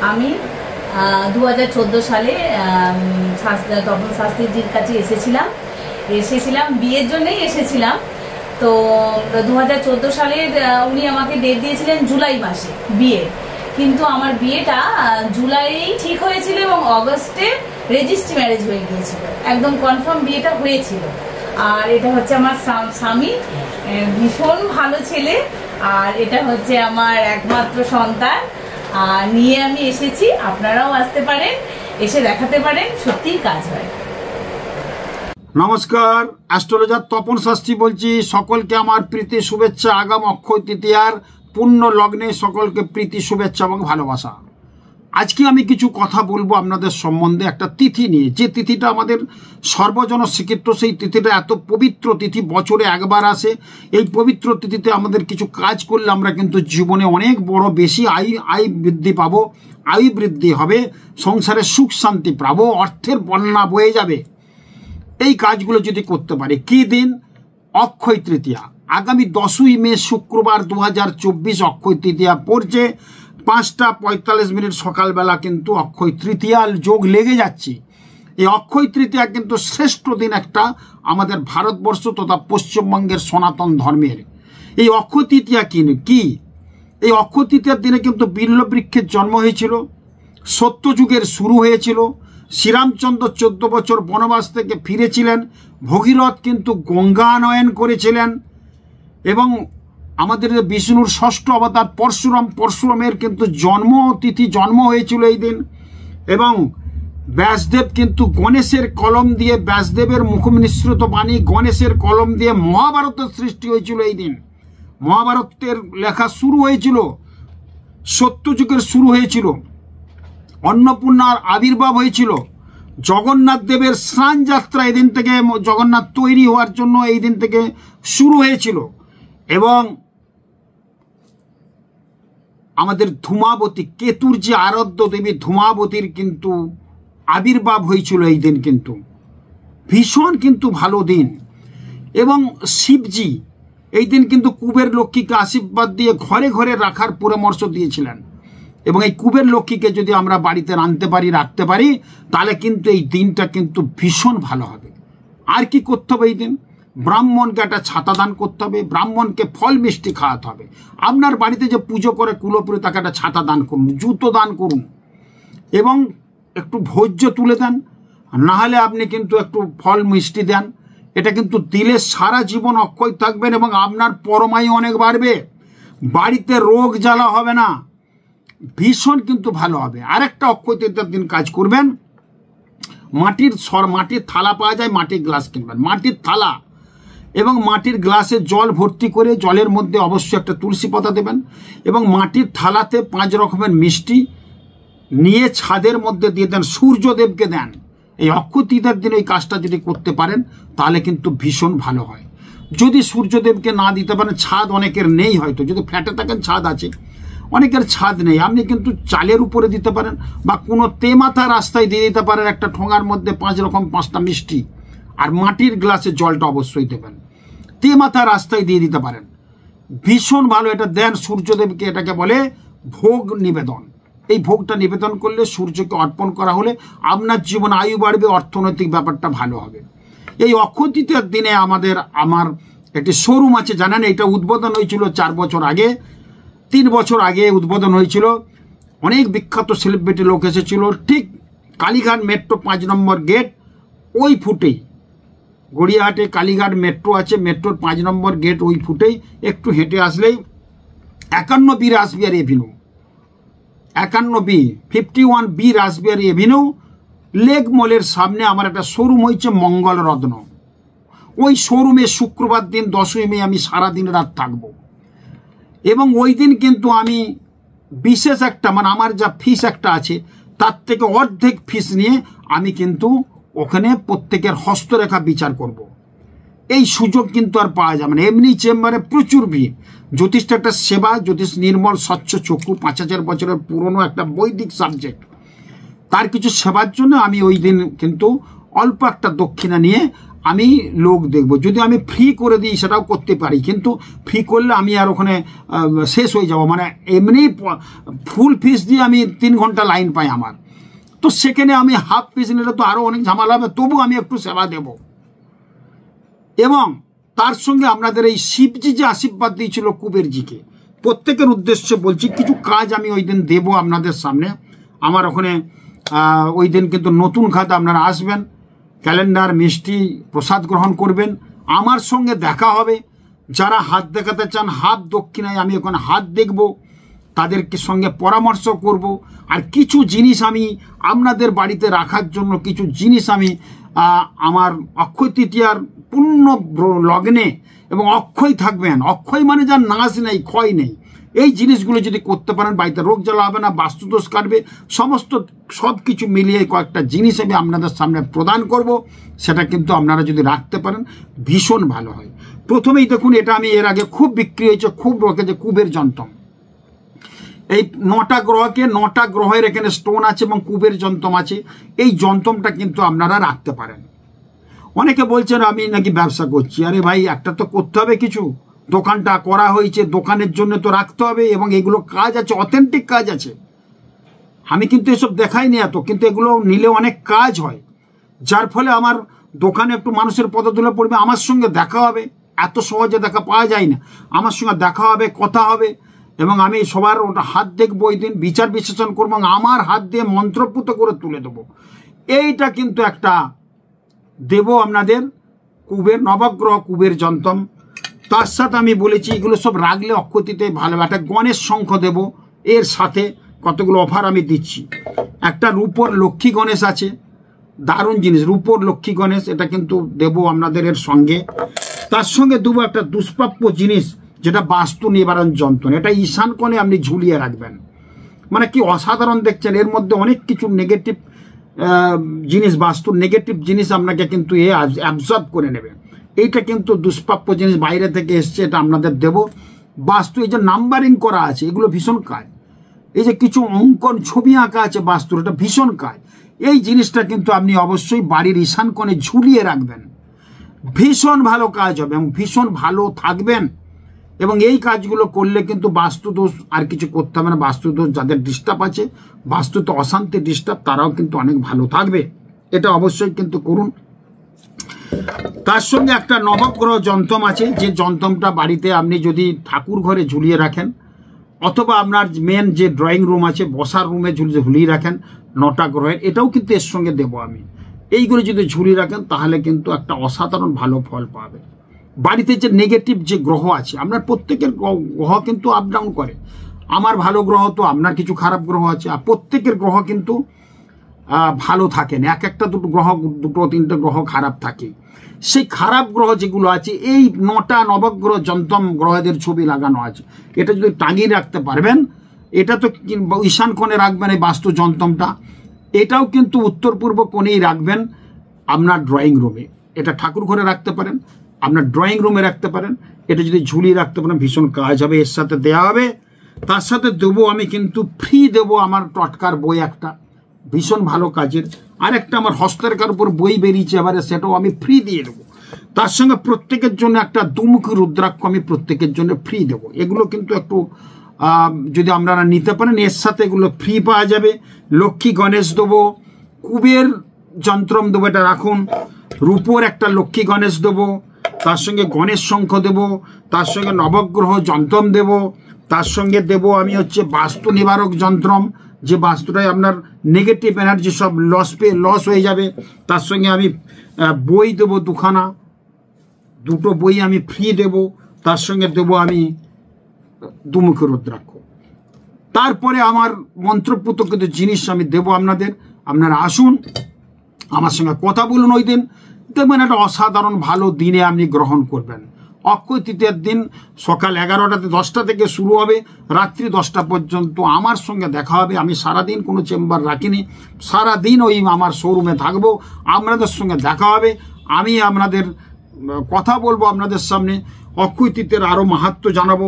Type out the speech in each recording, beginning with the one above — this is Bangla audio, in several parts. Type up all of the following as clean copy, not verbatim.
আমি 2014 সালে তপন শাস্ত্রীজির কাছে এসেছিলাম বিয়ের জন্যই এসেছিলাম। তো 2014 সালে উনি আমাকে ডেট দিয়েছিলেন জুলাই মাসে বিয়ে, কিন্তু আমার বিয়েটা জুলাইয়েই ঠিক হয়েছিল এবং অগস্টে রেজিস্ট্রি ম্যারেজ হয়ে গিয়েছিল, একদম কনফার্ম বিয়েটা হয়েছিল। আর এটা হচ্ছে আমার স্বামী, ভীষণ ভালো ছেলে, আর এটা হচ্ছে আমার একমাত্র সন্তান। নিয়ে আমি এসেছি, আপনারাও আসতে পারেন, এসে দেখাতে পারেন, সত্যিই কাজ হয়। নমস্কার, অ্যাস্ট্রোলজার তপন শাস্ত্রী বলছি। সকলকে আমার প্রীতি শুভেচ্ছা। আগাম অক্ষয় তৃতীয়ার পূর্ণ লগ্নে সকলকে প্রীতি শুভেচ্ছা এবং ভালোবাসা। আজকে আমি কিছু কথা বলবো আপনাদের সম্বন্ধে একটা তিথি নিয়ে, যে তিথিটা আমাদের সর্বজন স্বীকৃত। সেই তিথিটা এত পবিত্র তিথি, বছরে একবার আসে। এই পবিত্র তিথিতে আমাদের কিছু কাজ করলে আমরা কিন্তু জীবনে অনেক বড় বেশি আয় বৃদ্ধি পাবো, আয়ু বৃদ্ধি হবে, সংসারে সুখ শান্তি পাবো, অর্থের বন্যা বয়ে যাবে। এই কাজগুলো যদি করতে পারে। কি দিন? অক্ষয় তৃতীয়া। আগামী 10ই মে শুক্রবার 2024 অক্ষয় তৃতীয়া পড়ছে। 5:45 সকালবেলা কিন্তু অক্ষয় তৃতীয়ার যোগ লেগে যাচ্ছে। এই অক্ষয় তৃতীয়া কিন্তু শ্রেষ্ঠ দিন একটা আমাদের ভারতবর্ষ তথা পশ্চিমবঙ্গের সনাতন ধর্মের। এই অক্ষয় তৃতীয়া কি? এই অক্ষয় তৃতীয়ার দিনে কিন্তু বিল্ল বৃক্ষের জন্ম হয়েছিল, সত্যযুগের শুরু হয়েছিল। শ্রীরামচন্দ্র 14 বছর বনবাস থেকে ফিরেছিলেন। ভগীরথ কিন্তু গঙ্গানয়ন করেছিলেন এবং আমাদের বিষ্ণুর ষষ্ঠ অবতার পরশুরামের কিন্তু জন্ম হয়েছিল এই দিন। এবং ব্যাসদেব কিন্তু গণেশের কলম দিয়ে, ব্যাসদেবের মুখ নিঃসৃত বাণী গণেশের কলম দিয়ে মহাভারতের সৃষ্টি হয়েছিল এই দিন। মহাভারতের লেখা শুরু হয়েছিল, সত্যযুগের শুরু হয়েছিল। অন্নপূর্ণার আবির্ভাব হয়েছিল। জগন্নাথ দেবের স্নান যাত্রা এই দিন থেকে, জগন্নাথ তৈরি হওয়ার জন্য এই দিন থেকে শুরু হয়েছিল। এবং আমাদের ধূমাবতী, কেতুর যে আরাধ্য দেবী ধূমাবতীর কিন্তু আবির্ভাব হয়েছিল এই দিন। কিন্তু ভীষণ কিন্তু ভালো দিন। এবং শিবজি এই দিন কিন্তু কুবের লক্ষ্মীকে আশীর্বাদ দিয়ে ঘরে ঘরে রাখার পরামর্শ দিয়েছিলেন। এবং এই কুবের লক্ষ্মীকে যদি আমরা বাড়িতে রাখতে পারি তাহলে কিন্তু এই দিনটা কিন্তু ভীষণ ভালো হবে। আর কি করতে হবে এই দিন? ব্রাহ্মণকে একটা ছাতা দান করতে হবে, ব্রাহ্মণকে ফল মিষ্টি খাওয়াতে হবে। আপনার বাড়িতে যে পুজো করে কুলপুরে তাকে একটা ছাতা দান করুন, জুতো দান করুন এবং একটু ভোজ্য তুলে দেন। নাহলে আপনি কিন্তু একটু ফল মিষ্টি দেন। এটা কিন্তু দিলে সারা জীবন অক্ষয় থাকবেন এবং আপনার পরমায়ু অনেক বাড়বে। বাড়িতে রোগ জ্বালা হবে না, ভীষণ কিন্তু ভালো হবে। আরেকটা অক্ষয় তৃতীয়ার দিন কাজ করবেন, মাটির থালা পাওয়া যায়, মাটির গ্লাস কিনবেন, মাটির থালা এবং মাটির গ্লাসে জল ভর্তি করে জলের মধ্যে অবশ্যই একটা তুলসী পাতা দেবেন এবং মাটির থালাতে 5 রকমের মিষ্টি নিয়ে ছাদের মধ্যে দিয়ে দেন, সূর্যদেবকে দেন। এই অক্ষয় তৃতীয়ার দিন এই কাজটা যদি করতে পারেন তাহলে কিন্তু ভীষণ ভালো হয়। যদি সূর্যদেবকে না দিতে পারেন, ছাদ অনেকের নেই, হয়তো যদি ফ্ল্যাটে থাকেন ছাদ আছে, অনেকের ছাদ নেই, আপনি কিন্তু চালের উপরে দিতে পারেন বা কোনো তেমাথা রাস্তায় দিয়ে দিতে পারেন। একটা ঠোঙার মধ্যে 5টা মিষ্টি আর মাটির গ্লাসে জলটা অবশ্যই দেবেন, তেমাথা রাস্তায় দিয়ে দিতে পারেন। ভীষণ ভালো। এটা দেন সূর্যদেবকে, এটাকে বলে ভোগ নিবেদন। এই ভোগটা নিবেদন করলে, সূর্যকে অর্পণ করা হলে আপনার জীবনে আয়ু বাড়বে, অর্থনৈতিক ব্যাপারটা ভালো হবে। এই অক্ষয় তৃতীয়ার দিনে আমার একটি শোরুম আছে, জানেন, এটা উদ্বোধন হয়েছিল 4 বছর আগে, 3 বছর আগে উদ্বোধন হয়েছিল। অনেক বিখ্যাত সেলিব্রিটি লোক এসেছিল। ঠিক কালীঘাট মেট্রো 5 নম্বর গেট ওই ফুটেই, গড়িয়াহাটে কালীঘাট মেট্রো আছে, মেট্রোর 5 নম্বর গেট ওই ফুটেই একটু হেঁটে আসলেই 51B Rashbehari Avenue, 51B Rashbehari Avenue lake মলের সামনে আমার একটা শোরুম হয়েছে, মঙ্গল রত্ন। ওই শোরুমে শুক্রবার দিন 10ই মে আমি সারাদিন রাত থাকবো এবং ওই দিন কিন্তু আমি বিশেষ একটা, মানে আমার যা ফিস একটা আছে তার থেকে অর্ধেক ফিস নিয়ে আমি কিন্তু ওখানে প্রত্যেকের হস্তরেখা বিচার করব। এই সুযোগ কিন্তু আর পাওয়া যাবে না। এমনি চেম্বারে প্রচুর ভিড়। জ্যোতিষটা একটা সেবা, জ্যোতিষ নির্মল স্বচ্ছ চক্ষু, 5000 বছরের পুরনো একটা বৈদিক সাবজেক্ট। তার কিছু সেবার জন্য আমি ওই দিন কিন্তু অল্প একটা দক্ষিণা নিয়ে আমি লোক দেখব। যদি আমি ফ্রি করে দিই সেটাও করতে পারি, কিন্তু ফ্রি করলে আমি আর ওখানে শেষ হয়ে যাব, মানে এমনি ফুল ফিস দিয়ে আমি 3 ঘন্টা লাইন পাই আমার, তো সেখানে আমি হাফ ফিস নিলে তো আরও অনেক ঝামেলা হবে, তবু আমি একটু সেবা দেব। এবং তার সঙ্গে আপনাদের এই শিবজি যে আশীর্বাদ দিয়েছিল কুবেরজিকে, প্রত্যেকের উদ্দেশ্যে বলছি, কিছু কাজ আমি ওই দিন দেবো আপনাদের সামনে। আমার ওখানে ওই দিন কিন্তু নতুন খাতে আপনারা আসবেন, ক্যালেন্ডার, মিষ্টি, প্রসাদ গ্রহণ করবেন, আমার সঙ্গে দেখা হবে। যারা হাত দেখাতে চান হাত দক্ষিণায় আমি ওখানে হাত দেখব, তাদেরকে সঙ্গে পরামর্শ করব। আর কিছু জিনিস আমি আপনাদের বাড়িতে রাখার জন্য কিছু জিনিস আমি আমার অক্ষয় তৃতীয়ার পূর্ণ লগ্নে, এবং অক্ষয় থাকবেন, অক্ষয় মানে যার নাশ নেই, ক্ষয় নেই, এই জিনিসগুলো যদি করতে পারেন বাড়িতে রোগ জ্বালা হবে না, বাস্তুদোষ কাটবে, সমস্ত সব কিছু মিলিয়ে কয়েকটা জিনিস আমি আপনাদের সামনে প্রদান করব। সেটা কিন্তু আপনারা যদি রাখতে পারেন ভীষণ ভালো হয়। প্রথমেই দেখুন, এটা আমি এর আগে খুব বিক্রি হয়েছে, খুব রকেছে, কুবের যন্ত্রম। এই 9টা গ্রহকে 9টা গ্রহের এখানে স্টোন আছে এবং কুবের যন্ত্রম আছে। এই যন্ত্রমটা কিন্তু আপনারা রাখতে পারেন। অনেকে বলছেন আমি নাকি ব্যবসা করছি, আরে ভাই একটা তো করতে হবে কিছু, দোকানটা করা হয়েছে, দোকানের জন্য তো রাখতে হবে, এবং এগুলো কাজ আছে, অথেন্টিক কাজ আছে। আমি কিন্তু এসব দেখাইনি এত, কিন্তু এগুলো নিলে অনেক কাজ হয়, যার ফলে আমার দোকানে একটু মানুষের পদতুলে পড়বে, আমার সঙ্গে দেখা হবে, এত সহজে দেখা পাওয়া যায় না, আমার সঙ্গে দেখা হবে, কথা হবে, এবং আমি সবার ওটা হাত দেখবো, ওই দিন বিচার বিশ্লেষণ করবো, আমার হাত দিয়ে মন্ত্রপুত করে তুলে দেবো। এইটা কিন্তু একটা দেব আপনাদের কুবের নবগ্রহ কুবের যন্ত্রম। তার সাথে আমি বলেছি এগুলো সব রাখলে অক্ষতিতে ভালো। একটা গণেশ শঙ্খ দেব, এর সাথে কতগুলো অফার আমি দিচ্ছি। একটা রূপোর লক্ষ্মী গণেশ আছে, দারুণ জিনিস, রূপোর লক্ষ্মী গণেশ, এটা কিন্তু দেব আপনাদের এর সঙ্গে। তার সঙ্গে দেবো একটা দুষ্প্রাপ্য জিনিস, যেটা বাস্তু নিবারণ যন্ত্র। এটা ঈশান কোণে আপনি ঝুলিয়ে রাখবেন, মানে কি অসাধারণ দেখছেন, এর মধ্যে অনেক কিছু নেগেটিভ জিনিস, বাস্তুর নেগেটিভ জিনিস আপনাকে কিন্তু এ অ্যাবজর্ব করে নেবে। এইটা কিন্তু দুষ্প্রাপ্য জিনিস, বাইরে থেকে এসছে, এটা আপনাদের দেব। বাস্তু এই যে নাম্বারিং করা আছে, এগুলো ভীষণ কাজ। এই যে কিছু অঙ্কন ছবি আঁকা আছে বাস্তুর, এটা ভীষণ কাজ। এই জিনিসটা কিন্তু আপনি অবশ্যই বাড়ির ঈশান কোণে ঝুলিয়ে রাখবেন, ভীষণ ভালো কাজ হবে এবং ভীষণ ভালো থাকবেন। এবং এই কাজগুলো করলে কিন্তু বাস্তুদোষ আর কিছু করতে হবে না। বাস্তুদোষ যাদের ডিস্টার্ব আছে, বাস্তুতে অশান্তি ডিস্টার্ব, তারাও কিন্তু অনেক ভালো থাকবে। এটা অবশ্যই কিন্তু করুন। তার সঙ্গে একটা নবগ্রহ যন্ত্রম আছে, যে যন্ত্রমটা বাড়িতে আপনি যদি ঠাকুর ঘরে ঝুলিয়ে রাখেন, অথবা আপনার মেন যে ড্রয়িং রুম আছে, বসার রুমে ঝুলিয়ে রাখেন 9টা গ্রহের, এটাও কিন্তু এর সঙ্গে দেব আমি। এইগুলো যদি ঝুলিয়ে রাখেন তাহলে কিন্তু একটা অসাধারণ ভালো ফল পাবে। বাড়িতে যে নেগেটিভ যে গ্রহ আছে, আপনার প্রত্যেকের গ্রহ কিন্তু আপ ডাউন করে। আমার ভালো গ্রহ তো আপনার কিছু খারাপ গ্রহ আছে, আর প্রত্যেকের গ্রহ কিন্তু ভালো থাকেন, একটা দুটো গ্রহ, 2-3টে গ্রহ খারাপ থাকে। সেই খারাপ গ্রহ যেগুলো আছে, এই 9টা নবগ্রহ যন্ত্রম গ্রহদের ছবি লাগানো আছে, এটা যদি টাঙিয়ে রাখতে পারবেন, এটা তো ঈশান কোণে রাখবেন এই বাস্তু যন্ত্রমটা। এটাও কিন্তু উত্তর পূর্ব কোণেই রাখবেন আপনার ড্রয়িং রুমে। এটা ঠাকুর ঘরে রাখতে পারেন, আপনার ড্রয়িং রুমে রাখতে পারেন, এটা যদি ঝুলিয়ে রাখতে পারেন ভীষণ কাজ হবে। এর সাথে দেওয়া হবে, তার সাথে দেবো আমি কিন্তু ফ্রি দেবো আমার টটকার বই একটা, ভীষণ ভালো কাজের। আরেকটা আমার হস্তরেখার উপর বই বেরিয়েছে এবারে, সেটাও আমি ফ্রি দিয়ে দেবো। তার সঙ্গে প্রত্যেকের জন্য একটা দুমুখী রুদ্রাক্ষ আমি প্রত্যেকের জন্য ফ্রি দেবো। এগুলো কিন্তু একটু যদি আপনারা নিতে পারেন, এর সাথে এগুলো ফ্রি পাওয়া যাবে। লক্ষ্মী গণেশ দেবো, কুবের যন্ত্রম দেবো, এটা রাখুন। রূপোর একটা লক্ষ্মী গণেশ দেবো, তার সঙ্গে গণেশ শঙ্খ দেবো, তার সঙ্গে নবগ্রহ যন্ত্রম দেব, তার সঙ্গে দেব আমি হচ্ছে বাস্তু নিবারক যন্ত্রম, যে বাস্তুটায় আপনার নেগেটিভ এনার্জি সব লস হয়ে যাবে। তার সঙ্গে আমি বই দেবো 2খানা, 2টো বই আমি ফ্রি দেব। তার সঙ্গে দেবো আমি দুমুখী রুদ্রাক্ষ। তারপরে আমার মন্ত্রপুত কিছু জিনিস আমি দেবো আপনাদের। আপনারা আসুন, আমার সঙ্গে কথা বলুন, ওই দিন দেখবেন একটা অসাধারণ ভালো দিনে আপনি গ্রহণ করবেন। অক্ষয় তৃতীয়ার দিন সকাল 11টাতে 10টা থেকে শুরু হবে, রাত্রি 10টা পর্যন্ত আমার সঙ্গে দেখা হবে। আমি সারাদিন কোনো চেম্বার রাখিনি, সারাদিন ওই আমার শোরুমে থাকবো, আপনাদের সঙ্গে দেখা হবে। আমি আপনাদের কথা বলবো আপনাদের সামনে, অক্ষয় তৃতীয়ার আরও মাহাত্ম্য জানাবো।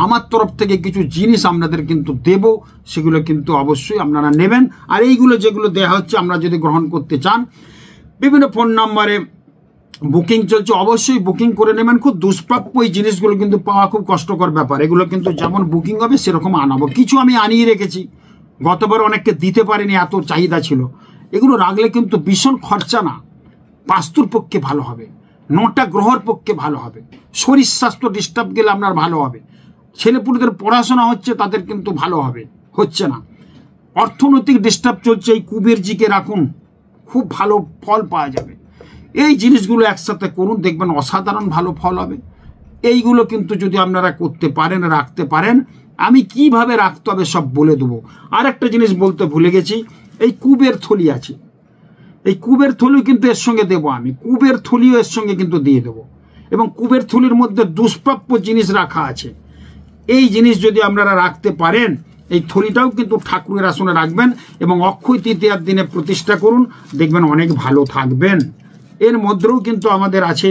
আমার তরফ থেকে কিছু জিনিস আপনাদের কিন্তু দেব, সেগুলো কিন্তু অবশ্যই আপনারা নেবেন। আর এইগুলো যেগুলো দেওয়া হচ্ছে, আমরা যদি গ্রহণ করতে চান, বিভিন্ন ফোন নাম্বারে বুকিং চলছে, অবশ্যই বুকিং করে নেবেন। খুব দুষ্প্রাপ্য এই জিনিসগুলো কিন্তু পাওয়া খুব কষ্টকর ব্যাপার। এগুলো কিন্তু যেমন বুকিং হবে সেরকম আনাবো। কিছু আমি আনিয়ে রেখেছি, গতবার অনেককে দিতে পারিনি, এত চাহিদা ছিল। এগুলো রাখলে কিন্তু ভীষণ খরচা না, বাস্তুর পক্ষে ভালো হবে, 9টা গ্রহর পক্ষে ভালো হবে, শরীর স্বাস্থ্য ডিস্টার্ব গেলে আপনার ভালো হবে, ছেলেপুলেদের পড়াশোনা হচ্ছে তাদের কিন্তু ভালো হবে, হচ্ছে না, অর্থনৈতিক ডিস্টার্ব চলছে, এই কুবেরজিকে রাখুন, খুব ভালো ফল পাওয়া যাবে। এই জিনিসগুলো একসাথে করুন, দেখবেন অসাধারণ ভালো ফল হবে। এইগুলো কিন্তু যদি আপনারা করতে পারেন, রাখতে পারেন, আমি কিভাবে রাখতে হবে সব বলে দেবো। আর একটা জিনিস বলতে ভুলে গেছি, এই কুবের থলি আছে, এই কুবের থলি কিন্তু এর সঙ্গে দেবো আমি, কুবের থলিও এর সঙ্গে কিন্তু দিয়ে দেবো। এবং কুবের থলির মধ্যে দুষ্প্রাপ্য জিনিস রাখা আছে, এই জিনিস যদি আপনারা রাখতে পারেন, এই থলিটাও কিন্তু ঠাকুরের আসনে রাখবেন এবং অক্ষয় তৃতীয়ার দিনে প্রতিষ্ঠা করুন, দেখবেন অনেক ভালো থাকবেন। এর মধ্যেও কিন্তু আমাদের আছে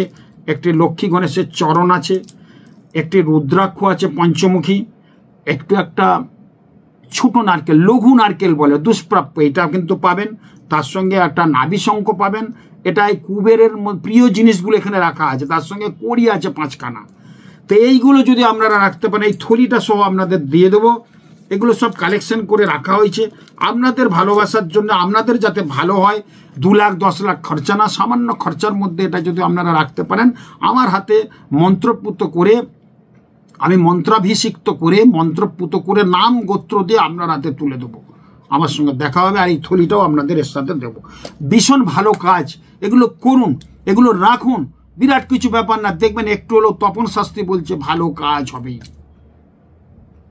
একটি লক্ষ্মী গণেশের চরণ আছে, একটি রুদ্রাক্ষ আছে পঞ্চমুখী, একটা ছোট নারকেল, লঘু নারকেল বলে, দুষ্প্রাপ্য, এটা কিন্তু পাবেন। তার সঙ্গে একটা নাভিশঙ্খ পাবেন, এটা এই কুবেরের প্রিয় জিনিসগুলো এখানে রাখা আছে। তার সঙ্গে কড়ি আছে 5খানা। তো এইগুলো যদি আপনারা রাখতে পারেন, এই থলিটা সহ আপনাদের দিয়ে দেবো। এগুলো সব কালেকশন করে রাখা হয়েছে আপনাদের ভালোবাসার জন্য, আপনাদের যাতে ভালো হয়। 2 লাখ 10 লাখ খরচা না, সামান্য খরচার মধ্যে এটা যদি আপনারা রাখতে পারেন, আমার হাতে মন্ত্রপুত করে, আমি মন্ত্রাভিষিক্ত করে, মন্ত্রপুত করে নাম গোত্র দিয়ে আপনার হাতে তুলে দেবো। আমার সঙ্গে দেখা হবে, আর এই থলিটাও আপনাদের এর সাথে দেবো। ভীষণ ভালো কাজ, এগুলো করুন, এগুলো রাখুন, বিরাট কিছু ব্যাপার না। দেখবেন একটু হলেও তপন শাস্ত্রী বলছে ভালো কাজ হবে।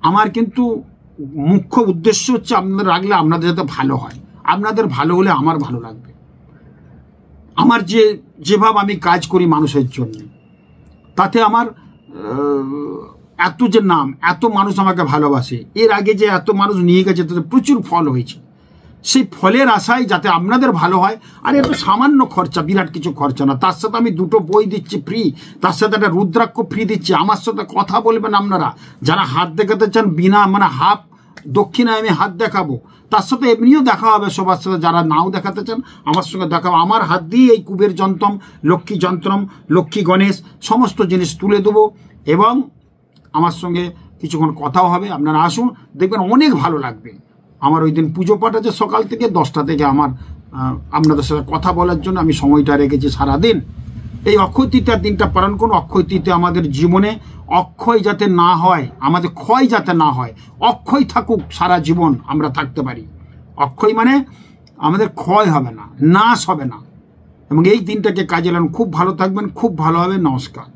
আমার কিন্তু মুখ্য উদ্দেশ্য হচ্ছে আপনাদের রাখলে আপনাদের যাতে ভালো হয়, আপনাদের ভালো হলে আমার ভালো লাগবে। আমার যেভাবে আমি কাজ করি মানুষের জন্য, তাতে আমার এত যে নাম, এত মানুষ আমাকে ভালোবাসে, এর আগে যে এত মানুষ নিয়ে গেছে তাতে প্রচুর ফল হয়েছে, সেই ফলের আশায় যাতে আপনাদের ভালো হয়। আর এত সামান্য খরচা, বিরাট কিছু খরচা না। তার সাথে আমি 2টো বই দিচ্ছি ফ্রি, তার সাথে একটা রুদ্রাক্ষ ফ্রি দিচ্ছি। আমার সাথে কথা বলবেন আপনারা, যারা হাত দেখাতে চান বিনা হাফ দক্ষিণায় আমি হাত দেখাবো, তার সাথে এমনিও দেখা হবে সবার সাথে। যারা নাও দেখাতে চান আমার সঙ্গে দেখা হবে। আমার হাত দিয়ে এই কুবের যন্ত্রম, লক্ষ্মী যন্ত্রম, লক্ষ্মী গণেশ সমস্ত জিনিস তুলে দেবো এবং আমার সঙ্গে কিছুক্ষণ কথাও হবে। আপনারা আসুন, দেখবেন অনেক ভালো লাগবে। আমার ওই দিন পুজো পাঠ আছে সকাল থেকে 10টা থেকে, আমার আপনাদের সাথে কথা বলার জন্য আমি সময়টা রেখেছি সারাদিন। এই অক্ষয় তৃতীয়ার দিনটা পালন করুন। অক্ষয় তৃতীয়া আমাদের জীবনে অক্ষয় যাতে না হয়, আমাদের ক্ষয় যাতে না হয়, অক্ষয় থাকুক, সারা জীবন আমরা থাকতে পারি। অক্ষয় মানে আমাদের ক্ষয় হবে না, নাশ হবে না। এবং এই দিনটাকে কাজে লাগান। খুব ভালো থাকবেন, খুব ভালো হবে। নমস্কার।